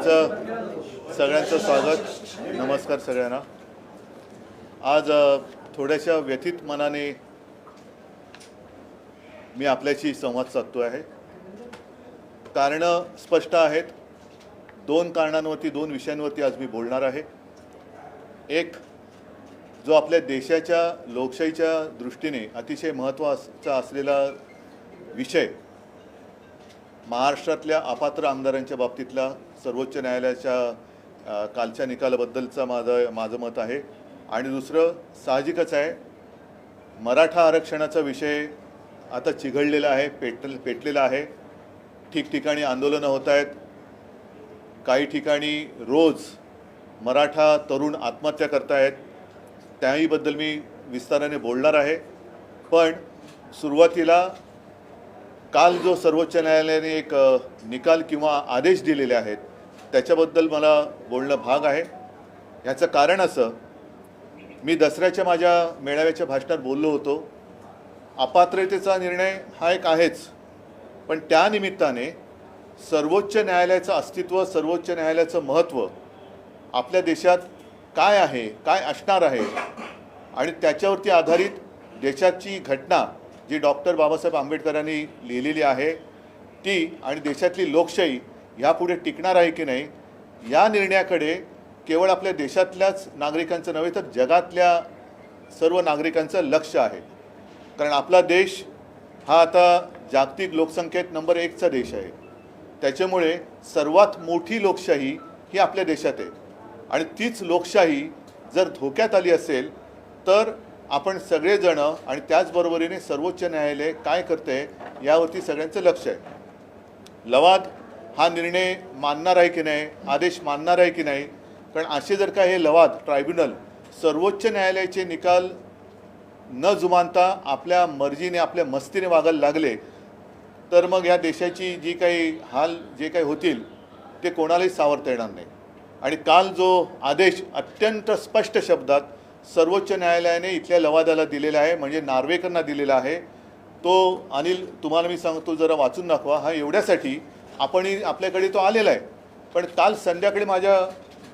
तुमचं सगळ्यांचं स्वागत. नमस्कार सगळ्यांना. आज थोड्याशा व्यथित मनाने मी आपल्याशी संवाद साधतो आहे. कारणं स्पष्ट आहेत. दोन कारणांवरती, दोन विषयांवरती आज मी बोलणार आहे. एक जो आपल्या देशाच्या लोकशाहीच्या दृष्टीने अतिशय महत्त्वाचा असलेला विषय, महाराष्ट्रातल्या अपात्र आमदारांच्या बाबतीतला सर्वोच्च न्यायालयाच्या कालच्या निकालाबद्दलचा माझं मत आहे. आणि दुसरं साहजिकच आहे, मराठा आरक्षणाचा विषय आता चिघळलेला आहे, पेटलेला आहे. ठिकठिकाणी आंदोलनं होत आहेत. काही ठिकाणी रोज मराठा तरुण आत्महत्या करतायत. त्याहीबद्दल मी विस्ताराने बोलणार आहे. पण सुरुवातीला काल जो सर्वोच्च न्यायालयाने एक निकाल किंवा आदेश दिलेले आहेत त्याच्याबद्दल मला बोलणं भाग आहे. याचं कारण असं, मी दसऱ्याच्या माझ्या मेळाव्याच्या भाषणात बोललो होतो, अपात्रतेचा निर्णय हा एक आहेच, पण त्या निमित्ताने सर्वोच्च न्यायालयाचं अस्तित्व, सर्वोच्च न्यायालयाचं महत्त्व आपल्या देशात काय आहे, काय असणार आहे, आणि त्याच्यावरती आधारित देशाची घटना जी डॉक्टर बाबासाहेब आंबेडकरांनी लिहिलेली आहे ती, आणि देशातली लोकशाही ह्यापुढे टिकणार आहे की नाही, या निर्णयाकडे केवळ आपल्या देशातल्याच नागरिकांचं नव्हे तर जगातल्या सर्व नागरिकांचं लक्ष आहे. कारण आपला देश हा आता जागतिक लोकसंख्येत नंबर 1चा देश आहे. त्याच्यामुळे सर्वात मोठी लोकशाही ही आपल्या देशात आहे. आणि तीच लोकशाही जर धोक्यात आली असेल तर आपण सगळेजण आणि त्याचबरोबरीने सर्वोच्च न्यायालय काय करते यावरती सगळ्यांचं लक्ष आहे. लवाद हा निर्णय मानणार आहे की नाही, आदेश मानणार आहे की नाही. कारण असे जर का हे लवाद ट्रायब्युनल सर्वोच्च न्यायालयाचे निकाल न जुमानता आपल्या मर्जीने, आपल्या मस्तीने वागायला लागले तर मग या देशाची जी काही हाल जे काही होतील ते कोणालाही सावरता येणार नाही. आणि काल जो आदेश अत्यंत स्पष्ट शब्दात सर्वोच्च न्यायालयाने इथल्या लवादाला दिलेला आहे, म्हणजे नार्वेकरांना दिलेला आहे, तो अनिल तुम्हाला मी सांगतो जरा वाचून दाखवा. हा एवढ्यासाठी आपल्याकडे तो आलेला आहे. पण काल संध्याकाळी माझ्या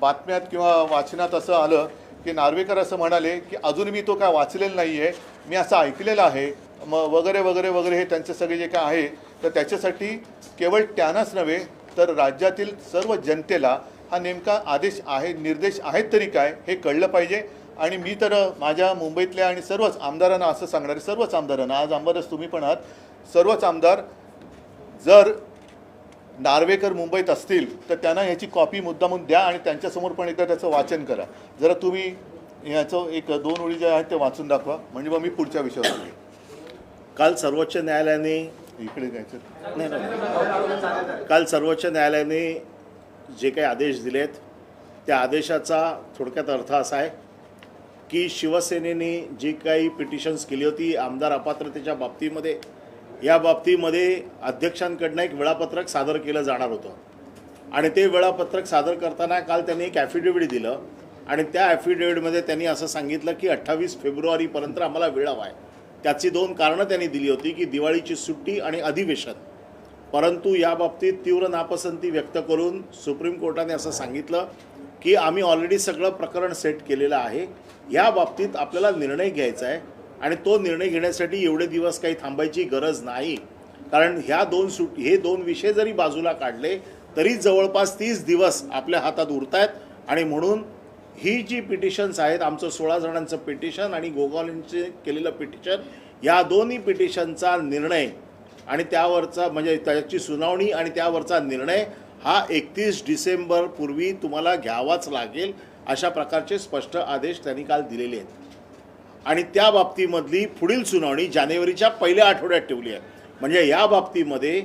बातम्यात किंवा वाचनात असं आलं की नार्वेकर असं म्हणाले की अजून मी तो काय वाचलेला नाही आहे, मी असं ऐकलेलं आहे वगैरे वगैरे वगैरे. हे त्यांचे सगळे जे काय आहे तर त्याच्यासाठी केवळ त्यांनाच नव्हे तर राज्यातील सर्व जनतेला हा नेमका आदेश आहे, निर्देश आहेत तरी काय हे कळलं पाहिजे. आणि मी तर माझ्या मुंबईतल्या आणि सर्वच आमदारांना असं सांगणार आहे, सर्वच आमदारांना, आज आमदारच तुम्ही पण आहात, सर्वच आमदार जर नार्वेकर मुंबईत असतील तर त्यांना ह्याची कॉपी मुद्दामून द्या आणि त्यांच्यासमोर पण एकदा त्याचं वाचन करा. जरा तुम्ही ह्याचं एक दोन ओळी जे आहेत ते वाचून दाखवा, म्हणजे मग मी पुढच्या विषयावर बोलेन. काल सर्वोच्च न्यायालयाने इकडे जायचं नाही काल सर्वोच्च न्यायालयाने जे काही आदेश दिलेत त्या आदेशाचा थोडक्यात अर्थ असा आहे की शिवसेनेने जी काही पिटिशन्स केली होती आमदार अपात्रतेच्या बाबतीमध्ये, या बाबतीमध्ये अध्यक्षांकडनं एक वेळापत्रक सादर केलं जाणार होतं. आणि ते वेळापत्रक सादर करताना काल त्यांनी एक ॲफिडेव्हिट दिलं आणि त्या ॲफिडेव्हिटमध्ये त्यांनी असं सांगितलं की 28 फेब्रुवारीपर्यंत आम्हाला वेळ हवा आहे. त्याची दोन कारणं त्यांनी दिली होती की दिवाळीची सुट्टी आणि अधिवेशन. परंतु या बाबतीत तीव्र नापसंती व्यक्त करून सुप्रीम कोर्टाने असं सांगितलं की आम्ही ऑलरेडी सगळं प्रकरण सेट केलेलं आहे, या बाबतीत आपल्याला निर्णय घ्यायचा आहे आणि तो निर्णय घेण्यासाठी एवढे दिवस काही थांबायची गरज नाही. कारण हे दोन विषय जरी बाजूला काढले तरी जवळपास 30 दिवस आपल्या हातात उरत आहेत. आणि म्हणून ही जी पिटिशन्स आहेत, आमचं 16 जणांचं पिटिशन आणि गोगावलेंचे केलेलं पिटिशन, या दोन्ही पिटिशनचा निर्णय आणि त्यावरचा म्हणजे त्याची सुनावणी आणि त्यावरचा निर्णय हा 31 डिसेंबरपूर्वी तुम्हाला घ्यावाच लागेल, अशा प्रकारचे स्पष्ट आदेश त्यांनी काल दिलेले आहेत. आणि त्या बाबतीमधली पुढील सुनावणी जानेवारीच्या पहिल्या आठवड्यात ठेवली आहे. म्हणजे या बाबतीमध्ये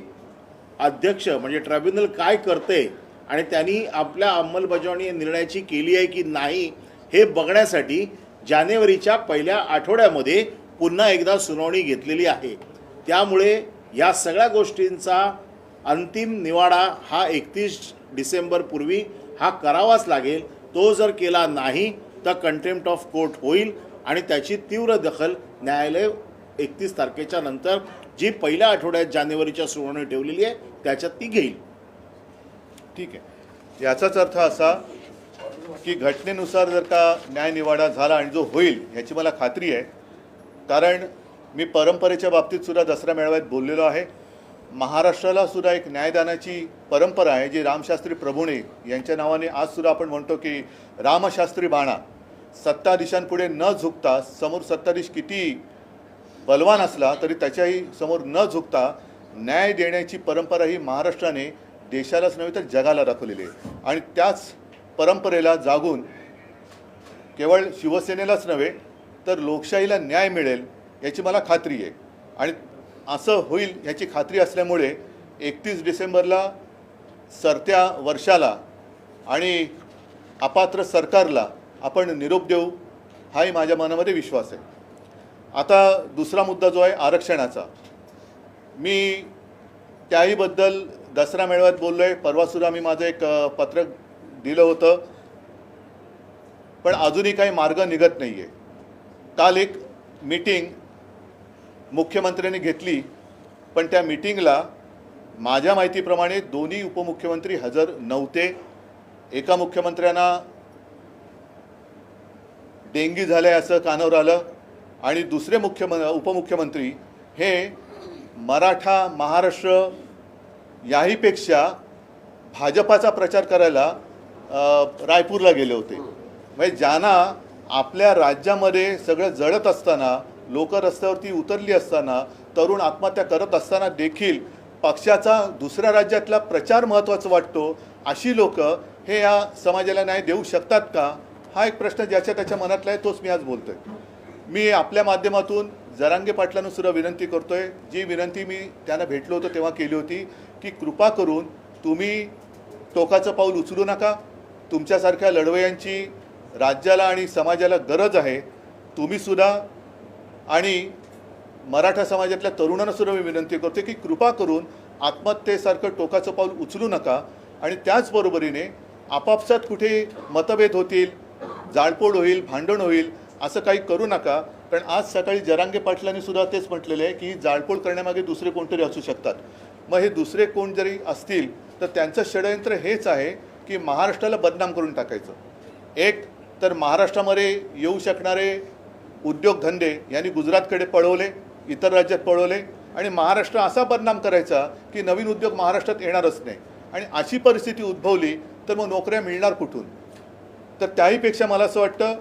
अध्यक्ष म्हणजे ट्रायब्युनल काय करते आणि त्यांनी आपल्या अंमलबजावणी निर्णयाची केली आहे की नाही हे बघण्यासाठी जानेवारीच्या पहिल्या आठवड्यामध्ये पुन्हा एकदा सुनावणी घेतलेली आहे. त्यामुळे या सगळ्या गोष्टींचा अंतिम निवाडा हा 31 डिसेंबरपूर्वी हा करावाच लागेल. तो जर केला नाही तर कंटेम्प्ट ऑफ कोर्ट होईल आणि त्याची तीव्र दखल न्यायालय 31 तारखेच्या नंतर जी पहिल्या आठवड्यात जानेवारीच्या सुनावणी ठेवलेली आहे त्याच्यात ती घेईल. ठीक आहे. याचाच अर्थ असा की घटनेनुसार जर का न्यायनिवाडा झाला आणि जो होईल ह्याची मला खात्री आहे, कारण मी परंपरेच्या बाबतीत सुद्धा दसरा मेळाव्यात बोललेलो आहे. महाराष्ट्राला सुद्धा एक न्यायदानाची परंपरा आहे जी रामशास्त्री प्रभुणे यांच्या नावाने आज सुद्धा आपण म्हणतो की रामशास्त्री बाणा. सत्ताधीशांपुढे न झुकता, समोर सत्ताधीश किती बलवान असला तरी त्याच्याही समोर न झुकता न्याय देण्याची परंपरा ही महाराष्ट्राने देशालाच नव्हे तर जगाला दाखवलेली आहे. आणि त्याच परंपरेला जागून केवळ शिवसेनेलाच नव्हे तर लोकशाहीला न्याय मिळेल याची मला खात्री आहे. आणि असं होईल याची खात्री असल्यामुळे 31 डिसेंबरला सरत्या वर्षाला आणि अपात्र सरकारला आपण निरोप देऊ, हाही माझ्या मनामध्ये विश्वास आहे. आता दुसरा मुद्दा जो आहे आरक्षणाचा, मी त्याहीबद्दल दसरा मेळाव्यात बोललो आहे. परवासुद्धा मी माझं एक पत्रक दिलं होतं, पण अजूनही काही मार्ग निघत नाही आहे. काल एक मीटिंग मुख्यमंत्र्यांनी घेतली, पण त्या मीटिंगला माझ्या माहितीप्रमाणे दोन्ही उपमुख्यमंत्री हजर नव्हते. एका मुख्यमंत्र्यांना डेंगी झाले असं कानावर आलं आणि दुसरे उपमुख्यमंत्री हे मराठा महाराष्ट्र याहीपेक्षा भाजपाचा प्रचार करायला रायपूरला गेले होते. म्हणजे ज्यांना आपल्या राज्यामध्ये सगळं जळत असताना, लोक रस्त्यावरती उतरली असताना, तरुण आत्महत्या करत असताना देखील पक्षाचा दुसऱ्या राज्यातला प्रचार महत्त्वाचा वाटतो, अशी लोक हे या समाजाला न्याय देऊ शकतात का? हा एक प्रश्न ज्याच्या त्याच्या मनातला आहे, तोच मी आज बोलतोय. मी आपल्या माध्यमातून जरांगे पाटलांना सुद्धा विनंती करतोय, जी विनंती मी त्यांना भेटलो होतो तेव्हा केली होती, की कृपा करून तुम्ही टोकाचं पाऊल उचलू नका. तुमच्यासारख्या लढवयांची राज्याला आणि समाजाला गरज आहे. तुम्ही सुद्धा आणि मराठा समाजातल्या तरुणांना सुद्धा मी विनंती करतो की कृपा करून आत्महत्येसारखं टोकाचं पाऊल उचलू नका. आणि त्याचबरोबरीने आपापसात कुठे मतभेद होतील, जाळपोळ होईल, भांडण होईल, असं काही करू नका. कारण आज सकाळी जरांगे पाटलांनी सुद्धा तेच म्हटलेलं आहे की जाळपोळ करण्यामागे दुसरे कोणतरी असू शकतात. मग हे दुसरे कोण जरी असतील तर त्यांचं षडयंत्र हेच आहे की महाराष्ट्राला बदनाम करून टाकायचं. एक तर महाराष्ट्रामध्ये येऊ शकणारे उद्योगधंदे यांनी गुजरातकडे पळवले, इतर राज्यात पळवले आणि महाराष्ट्र असा बदनाम करायचा की नवीन उद्योग महाराष्ट्रात येणारच नाही. आणि अशी परिस्थिती उद्भवली तर मग नोकऱ्या मिळणार कुठून? तर त्याहीपेक्षा मला असं वाटतं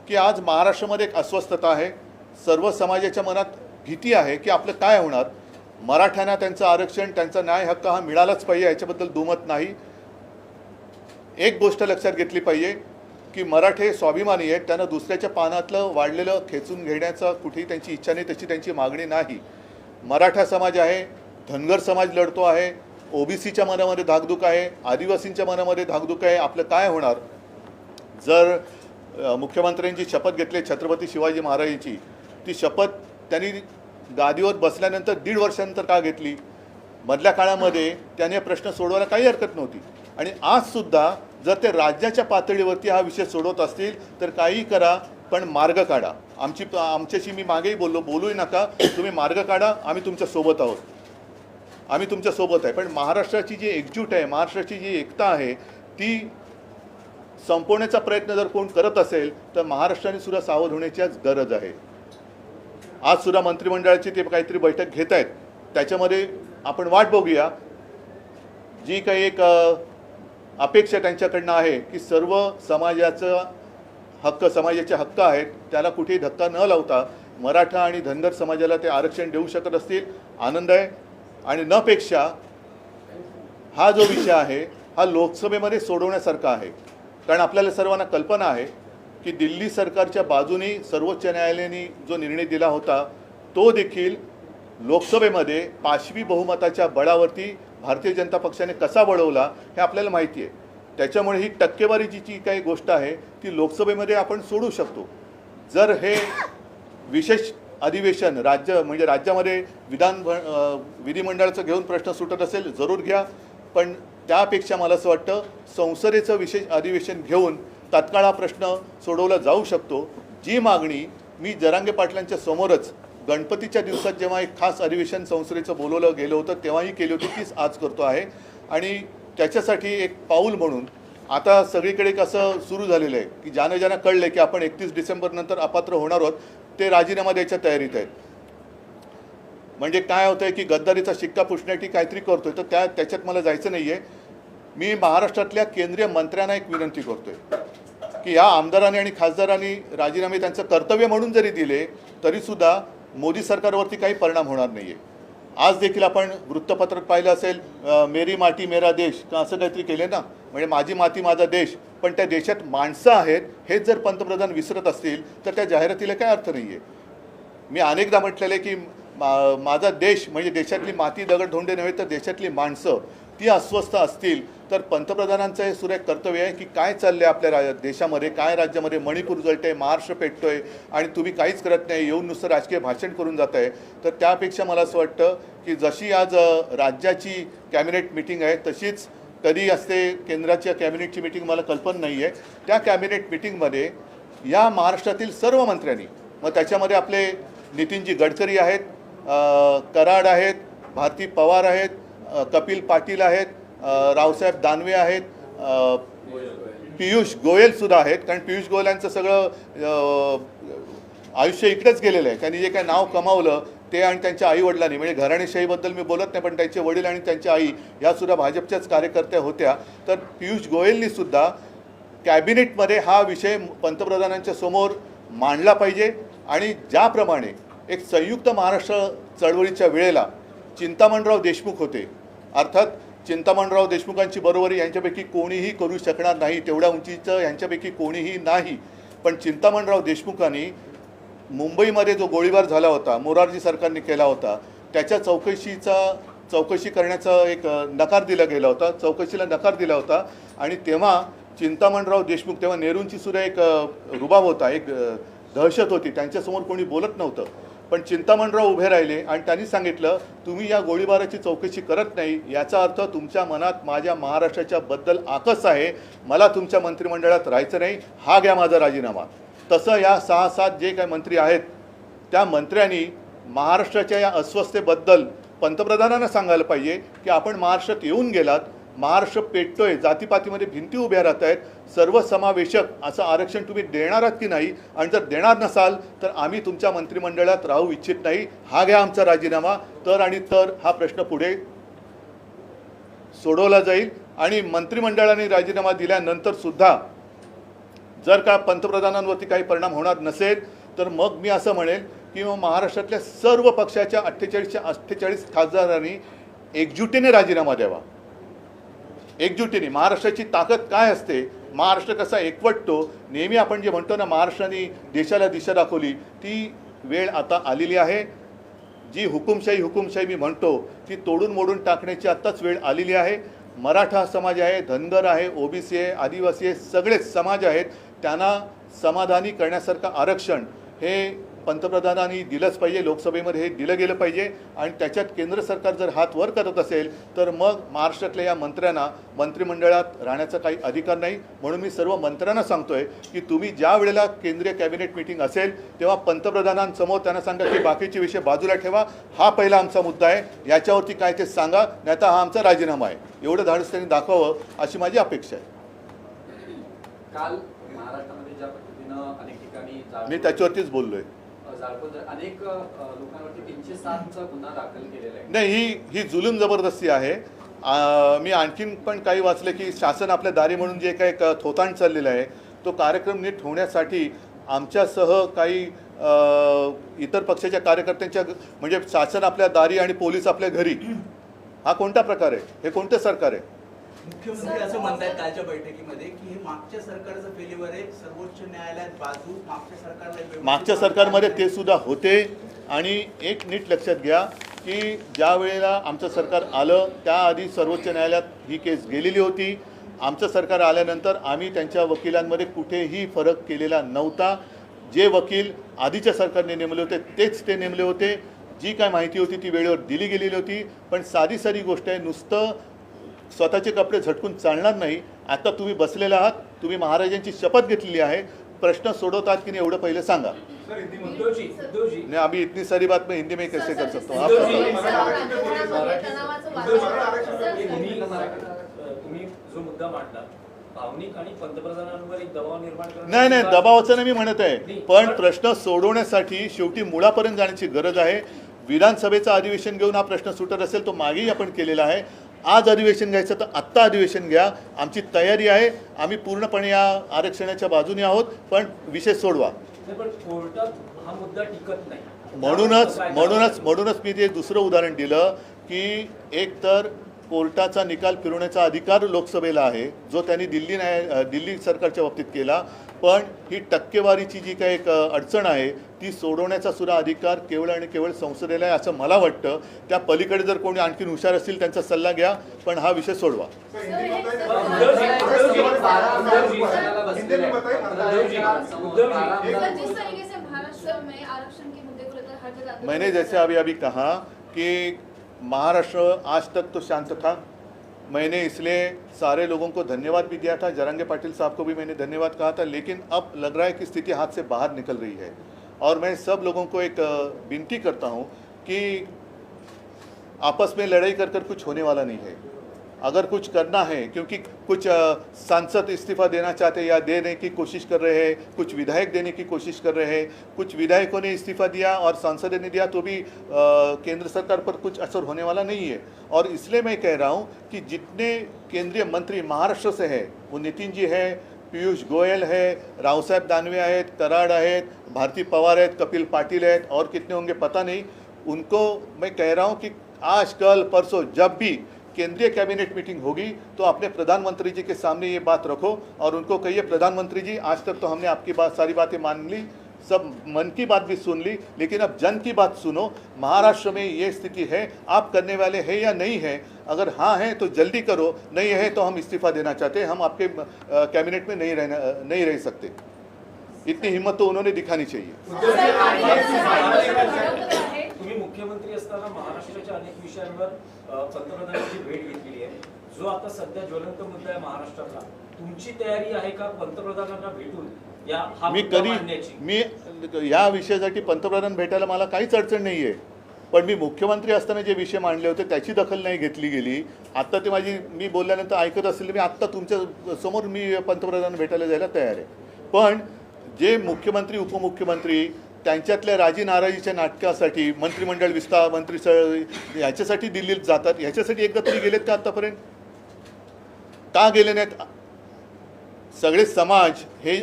की आज महाराष्ट्रामध्ये एक अस्वस्थता आहे, सर्व समाजाच्या मनात भीती आहे की आपलं काय होणार. मराठ्यांना त्यांचं आरक्षण, त्यांचा न्याय हक्क हा मिळालाच पाहिजे, याच्याबद्दल दुमत नाही. एक गोष्ट लक्षात घेतली पाहिजे की मराठे स्वाभिमानी आहेत, त्यांना दुसऱ्याच्या पानातलं वाढलेलं खेचून घेण्याचा कुठेही त्यांची इच्छा नाही, तशी त्यांची मागणी नाही. मराठा समाज आहे, धनगर समाज लढतो आहे, ओबीसीच्या मनामध्ये धाकधूक आहे, आदिवासींच्या मनामध्ये धाकधूक आहे. आपलं काय होणार जर मुख्यमंत्र्यांची शपथ घेतली छत्रपती शिवाजी महाराजांची, ती शपथ त्यांनी गादीवर बसल्यानंतर 1.5 वर्षानंतर का घेतली? मधल्या काळामध्ये त्याने प्रश्न सोडवायला काही हरकत नव्हती. आणि आजसुद्धा जर ते राज्याच्या पातळीवरती हा विषय सोडवत असतील तर काही करा, पण मार्ग काढा. आमच्याशी मी मागेही बोलूही नका, तुम्ही मार्ग काढा, आम्ही तुमच्या सोबत आहोत, आम्ही तुमच्या सोबत आहे. पण महाराष्ट्राची जी एकजूट आहे, महाराष्ट्राची जी एकता आहे, ती संपवण्याचा प्रयत्न जर कोण करत असेल तर महाराष्ट्राने सुद्धा सावध होण्याचीच गरज आहे. आज सुद्धा मंत्रिमंडळाची ते काहीतरी बैठक घेत आहेत, त्याच्यामध्ये आपण वाट बघूया. जी काही एक अपेक्षा त्यांच्याकडनं आहे की सर्व समाजाचं हक्क, समाजाचे हक्क आहेत, त्याला कुठेही धक्का न लावता मराठा आणि धनगर समाजाला ते आरक्षण देऊ शकत असतील, आनंद आहे. आणि न पेक्षा हा जो विषय आहे हा लोकसभेमध्ये सोडवण्यासारखा आहे. कारण आपल्याला सर्वांना कल्पना आहे की दिल्ली सरकारच्या बाजूने सर्वोच्च न्यायालयाने जो निर्णय दिला होता तो देखील लोकसभेमध्ये पाशवी बहुमताच्या बळावरती भारतीय जनता पक्षाने कसा वळवला हे आपल्याला माहिती आहे. त्याच्यामुळे ही टक्केवारीची जी काही गोष्ट आहे ती लोकसभेमध्ये आपण सोडू शकतो. जर हे विशेष अधिवेशन राज्यामध्ये विधिमंडळाचं घेऊन प्रश्न सुटत असेल जरूर घ्या, पण त्यापेक्षा मला असं वाटतं संसदेचं विशेष अधिवेशन घेऊन तात्काळ हा प्रश्न सोडवला जाऊ शकतो. जी मागणी मी जरांगे पाटलांच्या समोरच गणपतीच्या दिवसात जेव्हा एक खास अधिवेशन संसदेचं बोलवलं गेलं होतं तेव्हाही केली होती, तीच आज करतो आहे. आणि त्याच्यासाठी एक पाऊल म्हणून आता सगळीकडे कसं सुरू झालेलं आहे की ज्यानं ज्यांना कळलं की आपण 31 डिसेंबर नंतर अपात्र होणार आहोत ते राजीनामा द्यायच्या तयारीत आहेत. म्हणजे काय होतंय की गद्दारीचा शिक्का पुसण्यासाठी काहीतरी करतोय, तर त्याच्यात मला जायचं नाही आहे. मी महाराष्ट्रातल्या केंद्रीय मंत्र्यांना एक विनंती करतोय की या आमदारांनी आणि खासदारांनी राजीनामे त्यांचं कर्तव्य म्हणून जरी दिले तरीसुद्धा मोदी सरकारवरती काही परिणाम होणार नाही आहे. आज देखील आपण वृत्तपत्रात पाहिलं असेल मेरी माती मेरा देश का असं काहीतरी केले ना, म्हणजे माझी माती माझा देश, पण त्या देशात माणसं आहेत हेच जर पंतप्रधान विसरत असतील तर त्या जाहिरातीला काय अर्थ नाही आहे. मी अनेकदा म्हटलेलं आहे की माझा देश म्हणजे देशातली माती दगड धोंडे नव्हे तर देशातली माणसं ती अस्वस्थ असतील तर पंतप्रधानांचं हे सुरेख कर्तव्य आहे की काय चाललंय आपल्या देशामध्ये, काय राज्यामध्ये मणिपूर जळतंय, महाराष्ट्र पेटतोय आणि तुम्ही काहीच करत नाही, येऊन नुसतं राजकीय भाषण करून जात आहे. तर त्यापेक्षा मला असं वाटतं की जशी आज राज्याची कॅबिनेट मिटिंग आहे तशीच कधी असते केंद्राच्या कॅबिनेटची मिटिंग मला कल्पना नाही आहे. त्या कॅबिनेट मिटिंगमध्ये या महाराष्ट्रातील सर्व मंत्र्यांनी, मग त्याच्यामध्ये आपले नितीनजी गडकरी आहेत, कराड आहेत, भारती पवार आहेत, कपिल पाटील आहेत, रावसाहेब दानवे आहेत, पियुष गोयलसुद्धा आहेत. कारण पियुष गोयल यांचं सगळं आयुष्य इकडेच गेलेलं आहे. त्यांनी जे काय नाव कमावलं ते आणि त्यांच्या आईवडिलांनी, म्हणजे घराणेशाहीबद्दल मी बोलत नाही पण त्यांचे वडील आणि त्यांच्या आई यासुद्धा भाजपच्याच कार्यकर्त्या होत्या. तर पियुष गोयलनीसुद्धा कॅबिनेटमध्ये हा विषय पंतप्रधानांच्या समोर मांडला पाहिजे. आणि ज्याप्रमाणे एक संयुक्त महाराष्ट्र चळवळीच्या वेळेला चिंतामणराव देशमुख होते, अर्थात चिंतामणराव देशमुखांची बरोबरी यांच्यापैकी कोणीही करू शकणार नाही, तेवढ्या उंचीचं यांच्यापैकी कोणीही नाही. पण चिंतामणराव देशमुखांनी मुंबईमध्ये जो गोळीबार झाला होता, मोरारजी सरकारने केला होता, त्याच्या चौकशी करण्याचा एक नकार दिला गेला होता, चौकशीला नकार दिला होता. आणि तेव्हा चिंतामणराव देशमुख, तेव्हा नेहरूंची सुद्धा एक रुबाब होता, एक दहशत होती, त्यांच्यासमोर कोणी बोलत नव्हतं. पण चिंतामणराव उभे राहिले आणि त्यांनी सांगितलं तुम्ही या गोळीबाराची चौकशी करत नाही याचा अर्थ तुमच्या मनात माझ्या महाराष्ट्राच्या बद्दल आकस आहे, मला तुमच्या मंत्रिमंडळात राहायचं नाही, हा घ्या माझा राजीनामा. तसं या 6-7 जे काही मंत्री आहेत त्या मंत्र्यांनी महाराष्ट्राच्या या अस्वस्थतेबद्दल पंतप्रधानांना सांगायला पाहिजे की आपण महाराष्ट्रात येऊन गेलात, महाराष्ट्र पेटतोय, जातीपातीमध्ये भिंती उभ्या राहत आहेत, सर्वसमावेशक असं आरक्षण तुम्ही देणार आहात की नाही, आणि जर देणार नसाल तर आम्ही तुमच्या मंत्रिमंडळात राहू इच्छित नाही, हा घ्या आमचा राजीनामा. तर आणि तर हा प्रश्न पुढे सोडवला जाईल. आणि मंत्रिमंडळाने राजीनामा दिल्यानंतर सुद्धा जर का पंतप्रधानांवरती काही परिणाम होणार नसेल तर मग मी असं म्हणेल की मग महाराष्ट्रातल्या सर्व पक्षाच्या 48 खासदारांनी एकजुटीने राजीनामा द्यावा. एकजुटीने महाराष्ट्राची ताकद काय असते, महाराष्ट्र कसा एकवटतो, नेहमी आपण जे म्हणतो ना महाराष्ट्राने देशाला दिशा दाखवली, ती वेळ आता आलेली आहे. जी हुकुमशाही मी म्हणतो ती तोडून मोडून टाकण्याची आत्ताच वेळ आलेली आहे. मराठा समाज आहे, धनगर आहे, ओबीसी आहे, आदिवासी आहे, सगळेच समाज आहेत, त्यांना समाधानी करण्यासारखं आरक्षण हे पंतप्रधानांनी दिलंच पाहिजे, लोकसभेमध्ये हे दिलं गेलं पाहिजे. आणि त्याच्यात केंद्र सरकार जर हात वर करत असेल तर मग महाराष्ट्रातल्या या मंत्र्यांना मंत्रिमंडळात राहण्याचा काही अधिकार नाही. म्हणून मी सर्व मंत्र्यांना सांगतोय की तुम्ही ज्या वेळेला केंद्रीय कॅबिनेट मिटिंग असेल तेव्हा पंतप्रधानांसमोर त्यांना सांगा की बाकीचे विषय बाजूला ठेवा, हा पहिला आमचा मुद्दा आहे, याच्यावरती काय ते सांगा, नाहीतर हा आमचा राजीनामा आहे, एवढं धाडस त्यांनी दाखवावं अशी माझी अपेक्षा आहे. काल महाराष्ट्रामध्ये ज्या पद्धतीनं अनेक ठिकाणी मी त्याच्यावरतीच बोललोय. अनेक लोकांवरती 307चा गुन्हा दाखल केलेला आहे. नाही, ही जुलूम जबरदस्ती आहे. मी आणखीन पण काही वाचले की शासन आपल्या दारी म्हणून जे काही थोतांड चाललेलं आहे तो कार्यक्रम नीट होण्यासाठी आमच्यासह काही इतर पक्षाच्या कार्यकर्त्यांच्या, म्हणजे शासन आपल्या दारी आणि पोलीस आपल्या घरी, हा कोणता प्रकार आहे, हे कोणतं सरकार आहे? मुख्यमंत्री असं म्हणतात कालच्या बैठकीमध्ये की हे मागच्या सरकारचं फेल्युअर आहे, सर्वोच्च न्यायालयात बाजू मागच्या सरकारमध्ये ते सुद्धा होते. आणि एक नीट लक्षात घ्या की ज्या वेळेला आमचं सरकार आलं त्याआधी सर्वोच्च न्यायालयात ही केस गेलेली होती. आमचं सरकार आल्यानंतर आम्ही त्यांच्या वकिलांमध्ये कुठेही फरक केलेला नव्हता. जे वकील आधीच्या सरकारने नेमले होते तेच ते नेमले होते. जी काय माहिती होती ती वेळेवर दिली गेलेली होती. पण साधी गोष्ट आहे, नुसतं स्वतःचे कपडे झटकून चालणार नाही. आता तुम्ही बसलेला आहात, तुम्ही महाराजांची शपथ घेतलेली आहे, प्रश्न सोडवतात की नाही एवढं पहिले सांगा. नहीं, अभी इतनी सारी बात मैं हिंदी में कैसे कर सकता हूँ? आप तुम्ही जो मुद्दा मांडला भावनिक आणि पंतप्रधानांवर एक दबाव निर्माण करणं. नाही नाही, दबावाचं नाही मी म्हणत आहे, पण प्रश्न सोडवण्यासाठी शेवटी मुळापर्यंत जाण्याची गरज आहे. विधानसभेचं अधिवेशन घेऊन हा प्रश्न सुटत असेल तो मागेही आपण केलेला आहे. आज अधिवेशन घ्यायचं तर आत्ता अधिवेशन घ्या, आमची तयारी आहे. आम्ही पूर्णपणे या आरक्षणाच्या बाजूने आहोत, पण विषय सोडवा. नाही, पण कोर्टात हा मुद्दा टिकत नाही. म्हणूनच मी ते दुसरं उदाहरण दिलं की एक तर कोर्टाचा निकाल फिरवण्याचा अधिकार लोकसभेला आहे, जो त्यांनी दिल्ली सरकारच्या बाबतीत केला. पण ही टक्केवारीची जी काही एक अडचण आहे ती सोडवण्याचा सुद्धा अधिकार केवळ आणि केवळ संसदेला आहे असं मला वाटतं. त्या पलीकडे जर कोणी आणखीन हुशार असतील त्यांचा सल्ला घ्या, पण हा विषय सोडवा. मैंने जैसे अभी कहा कि महाराष्ट्र आज तक तो शांत था. मैंने इसलिए सारे लोगों को धन्यवाद भी दिया था, जरंगे पाटिल साहब को भी मैंने धन्यवाद कहा था. लेकिन अब लग रहा है कि स्थिति हाथ से बाहर निकल रही है और मैं सब लोगों को एक विनती करता हूं कि आपस में लड़ाई कर कुछ होने वाला नहीं है. अगर कुछ करना है, क्योंकि कुछ सांसद इस्तीफा देना चाहते हैं या देने की कोशिश कर रहे हैं, कुछ विधायक देने की कोशिश कर रहे हैं, कुछ विधायकों ने इस्तीफा दिया और सांसद ने दिया तो भी केंद्र सरकार पर कुछ असर होने वाला नहीं है. और इसलिए मैं कह रहा हूँ कि जितने केंद्रीय मंत्री महाराष्ट्र से हैं, वो नितिन जी हैं, पीयूष गोयल है, रावसाहेब दानवे आहेत, कराड आहेत, भारती पवार आहेत, कपिल पाटिल आहेत और कितने होंगे पता नहीं. उनको मैं कह रहा हूँ कि आज कल परसों जब भी केंद्रीय कैबिनेट मीटिंग होगी तो अपने प्रधानमंत्री जी के सामने ये बात रखो और उनको कहिए, प्रधानमंत्री जी आज तक तो हमने आपकी बात सारी बातें मान ली, सब मन की बात भी सुन ली, लेकिन अब जन की बात सुनो. महाराष्ट्र में ये स्थिति है, आप करने वाले हैं या नहीं है? अगर हाँ है तो जल्दी करो, नहीं है तो हम इस्तीफा देना चाहते हैं, हम आपके कैबिनेट में नहीं रह सकते. इतनी हिम्मत तो उन्होंने दिखानी चाहिए. तुम्ही मुख्यमंत्री असताना महाराष्ट्राच्या अनेक विषयांवर पंतप्रधानांची भेट घेतलेली आहे. जो आता सध्या ज्वलंत मुद्दा आहे महाराष्ट्रातला, तुमची तयारी आहे का पंतप्रधानांना भेटून मी या विषयासाठी पंतप्रधान भेटायला मला काहीच अडचण नाही आहे. पण मी मुख्यमंत्री असताना जे विषय मांडले होते त्याची दखल नाही घेतली गेली. आत्ता ते मी बोलल्यानंतर ऐकत असेल, मी आत्ता तुमच्या समोर मी पंतप्रधान भेटायला जायला तयार आहे. पण जे मुख्यमंत्री उपमुख्यमंत्री त्यांच्यातल्या राजी नाराजीच्या नाटकासाठी मंत्रिमंडळ विस्तार ह्याच्यासाठी दिल्लीत जातात, ह्याच्यासाठी एकदा तरी गेलेत का आत्तापर्यंत? का गेले नाहीत? सगळे समाज हे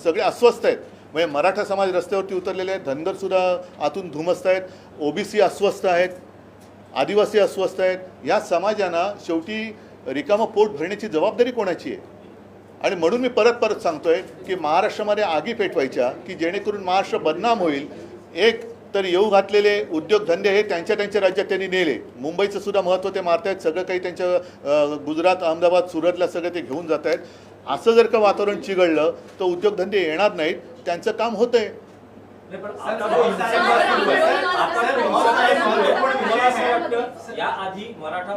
सगळे अस्वस्थ आहेत. म्हणजे मराठा समाज रस्त्यावरती उतरलेले आहेत, धनगरसुद्धा आतून धुमसत आहेत, ओबीसी अस्वस्थ आहेत, आदिवासी अस्वस्थ आहेत. या समाजांना शेवटी रिकामं पोट भरण्याची जबाबदारी कोणाची आहे? आणि म्हणून मी परत सांगतोय की महाराष्ट्रामध्ये आगी पेटवायच्या की जेणेकरून महाराष्ट्र बदनाम होईल. एक तर येऊ घातलेले उद्योगधंदे हे त्यांच्या राज्यात त्यांनी नेले. मुंबईचं सुद्धा महत्त्व ते मारतायत, सगळं काही त्यांच्या गुजरात, अहमदाबाद, सुरतला सगळं ते घेऊन जात आहेत. असं जर का वातावरण चिघळलं तर उद्योगधंदे येणार नाहीत, त्यांचं काम होतंय. या आधी मराठा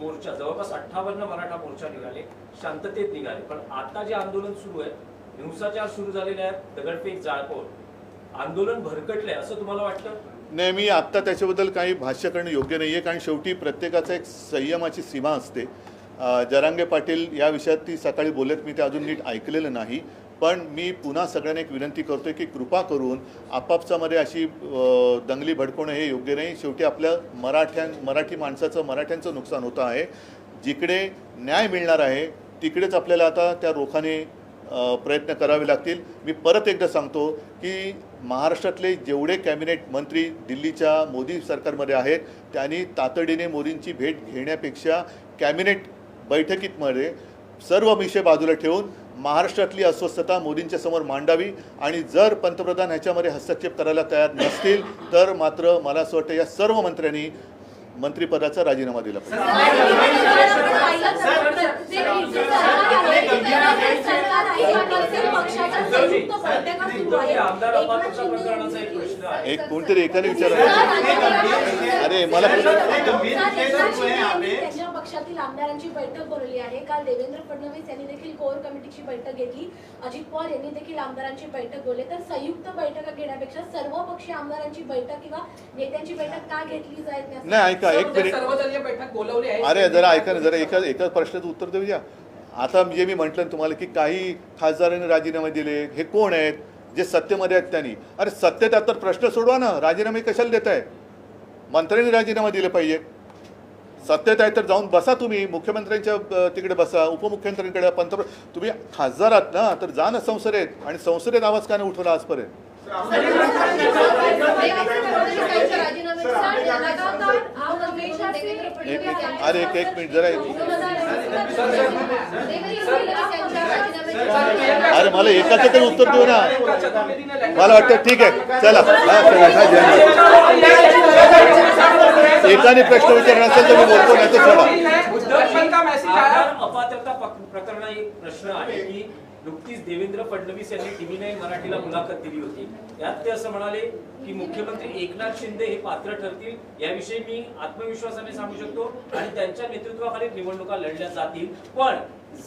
मोर्चा जवळपास 58 मराठा मोर्चा निघाले, शांततेत निघाले. पण आता जे आंदोलन सुरू आहे, हिंसाचार सुरू झालेले आहेत, दगडफेक, जाळपोळ, आंदोलन भरकटले असं तुम्हाला वाटतं? नाही, मी आत्ता त्याच्याबद्दल काही भाष्य करणं योग्य नाही आहे, कारण शेवटी प्रत्येकाचा एक संयमाची सीमा असते. जरांगे पाटील या विषयात ती सकाळी बोलत, मी ते अजून नीट ऐकलेलं नाही. पण मी पुन्हा सगळ्यांना एक विनंती करतोय की कृपा करून आपापसामध्ये अशी दंगली भडकवणं हे योग्य नाही. शेवटी आपल्या मराठी माणसाचं, मराठ्यांचं नुकसान होतं आहे. जिकडे न्याय मिळणार आहे तिकडेच आपल्याला आता त्या रोखाने प्रयत्न करावे लागतील. मी परत एकदा सांगतो की महाराष्ट्रातले जेवढे कॅबिनेट मंत्री दिल्लीच्या मोदी सरकारमध्ये आहेत त्यांनी तातडीने मोदींची भेट घेण्यापेक्षा कॅबिनेट बैठकीमध्ये सर्व विषय बाजूला ठेवून महाराष्ट्रातली अस्वस्थता मोदींच्या समोर मांडावी. आणि जर पंतप्रधान ह्याच्यामध्ये हस्तक्षेप करायला तयार नसतील तर मात्र मला असं वाटतं या सर्व मंत्र्यांनी मंत्रिपदाचा राजीनामा दिला पाहिजे. एक कोणतरी एकाने विचारलं, अरे मला त्यांच्या पक्षातील आमदारांची बैठक बोलवली आहे. काल देवेंद्र फडणवीस यांनी देखील कोर कमिटीची बैठक घेतली, अजित पवार यांनी देखील आमदारांची बैठक बोलले. तर संयुक्त बैठक घेण्यापेक्षा सर्व पक्षीय आमदारांची बैठक किंवा नेत्यांची बैठक का घेतली जात नाही? ऐका एक मिनिट, सर्वदलीय बैठक बोलवली आहे. अरे जरा ऐका ना, जरा एका प्रश्नाचं उत्तर देऊ द्या. आता जे मी म्हटलं ना तुम्हाला की काही खासदारांनी राजीनामे दिले, हे कोण आहेत जे सत्तेमध्ये आहेत त्यांनी? अरे सत्तेत आहेत तर प्रश्न सोडवा ना, राजीनामे कशाला देत आहे? मंत्र्यांनी राजीनामा दिले पाहिजे. सत्तेत आहे तर जाऊन बसा तुम्ही, मुख्यमंत्र्यांच्या तिकडे बसा, उपमुख्यमंत्र्यांकडे, तुम्ही खासदार आहात ना, तर जा ना संसदेत, आणि संसदेत आवाज का नाही उठवला आजपर्यंत? अरे एक मिनिट जरा अरे मला एकाचं तरी उत्तर देऊ ना. मला वाटतं ठीक आहे, चला एकाने प्रश्न विचारला असेल तर मी बोलतो, नाही तर सोडा. आधार अपात्रता प्रकरणात एक प्रश्न आहे की नुकतीच देवेंद्र फडणवीस यांनी TV9 मराठीला मुलाखत दिली होती. यात ते असं म्हणाले की मुख्यमंत्री एकनाथ शिंदे हे पात्र ठरतील, याविषयी मी आत्मविश्वासाने सांगू शकतो आणि त्यांच्या नेतृत्वाखाली निवडणुका लढल्या जातील. पण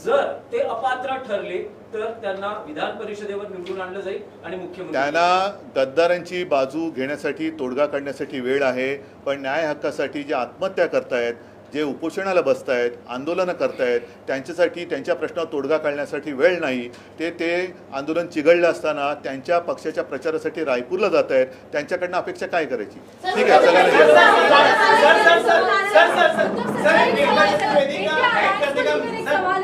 जर ते अपात्र ठरले तर त्यांना विधान परिषदेवर निवडून आणलं जाईल आणि मुख्यमंत्री त्यांना गद्दारांची बाजू घेण्यासाठी, तोडगा काढण्यासाठी वेळ आहे, पण न्याय हक्कासाठी जे आत्महत्या करतायत, जे उपोषणाला बसतायत, आंदोलनं करतायत, त्यांच्यासाठी, त्यांच्या प्रश्नावर तोडगा काढण्यासाठी वेळ नाही. ते आंदोलन चिघळलं असताना त्यांच्या पक्षाच्या प्रचारासाठी रायपूरला जात आहेत. त्यांच्याकडनं अपेक्षा काय करायची? ठीक आहे, सवाल